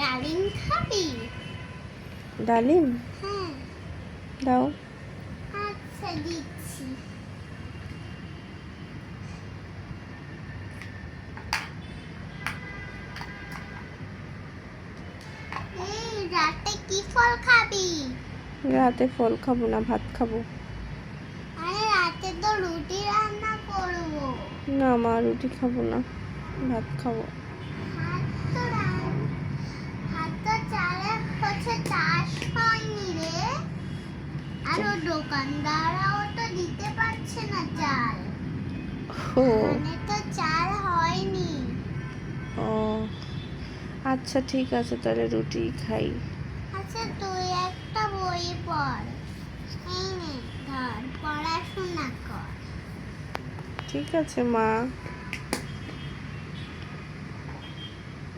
ডালিম খাবি? ডালিম? হ্যাঁ। দাও। আচ্ছা দিচ্ছি। এই রাতে কি ফল খাবি? রাতে ফল খাবো না, ভাত খাবো। আরে রাতে তো রুটি রান্না করবো। না মা, রুটি খাবো না, ভাত খাবো। ভাত তো চালে হচ্ছে চাষ হয়নি রে, আর দোকানদাররাও তো দিতে পারছে না চাল। ও মানে তো চাল হয়নি। ও আচ্ছা ঠিক আছে, তাহলে রুটি খাই। আচ্ছা তুই একটা বই পড়, এই নে ধর, পড়াশোনা কর। ঠিক আছে মা।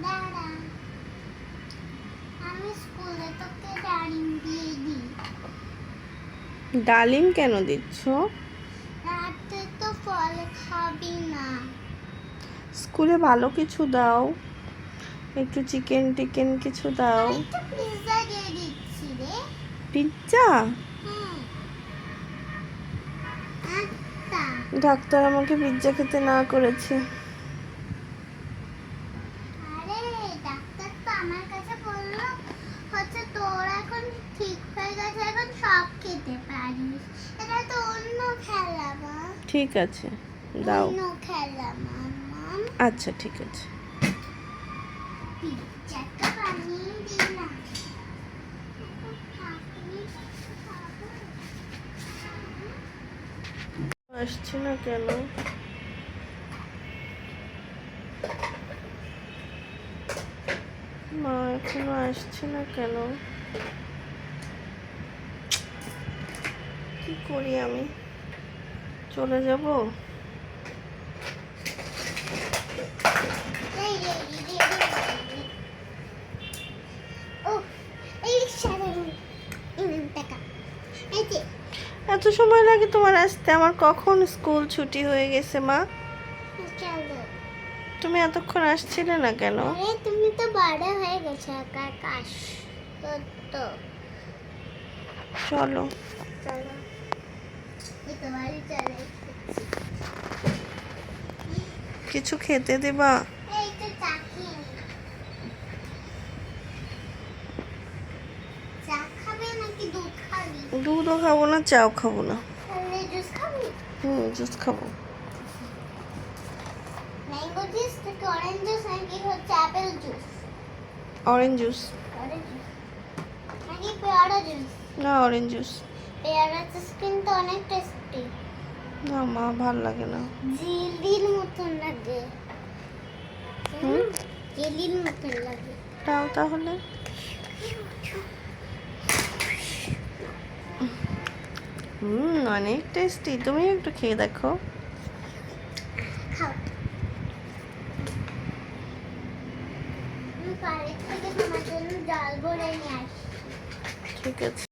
দাঁড়া, আমি স্কুলে তোকে ডালিম দিয়ে দিই। ডালিম কেন দিচ্ছ? রাতে তো ফল খাবি না। স্কুলে ভালো কিছু দাও, একটু চিকেন টিকেন কিছু দাও। আমি তো পিৎজা দিয়ে দিচ্ছি রে। পিৎজা? হুম। আচ্ছা। ডাক্তার আমাকে পিৎজা খেতে না করেছে। আরে ডাক্তার তো আমার কাছে বললো হচ্ছে তোর এখন ঠিক হয়ে গেছে, এখন সব খেতে পারিস। এটা তো অন্য খেলা মা। ঠিক আছে দাও। অন্য খেলা মাম্মা। আচ্ছা ঠিক আছে। পিৎজাটা বানিয়ে দিলাম। আসছে না কেন? মা এখনো আসছে না কেন? কি করি আমি? চলে যাব? এত সময় লাগে তোমার আসতে? আমার কখন স্কুল ছুটি হয়ে গেছে মা। তুমি এতক্ষণ আসছিলে না কেন? তুমি তো বড় হয়ে গেছো, আকাশ তো। চলো চলো, এই তো বাড়ি চলে এসেছি। কিছু খেতে দেবা? এই তো চা খেয়ে নি। চা খাবে নাকি দুধ খাবি? দুধও খাবো না, চাও খাবো না। তাহলে জুস খাবি? জুস খাবো। ম্যাঙ্গো জুস নাকি অরেঞ্জ জুস নাকি হচ্ছে apple juice? Orange juice. Orange juice নাকি পেয়ারা জুস? না, অরেঞ্জ জুস। পেয়ারা জুস কিন্তু অনেক টেস্টি। না মা, ভাল লাগে না। জেলির মতন লাগে। জেলির মতন লাগে। দাও তাহলে। অনেক টেস্টি, তুমি একটু খেয়ে দেখো। খাও। আমি বাইরে থেকে তোমার জন্য জল ভরে নিয়ে আসি। ঠিক আছে।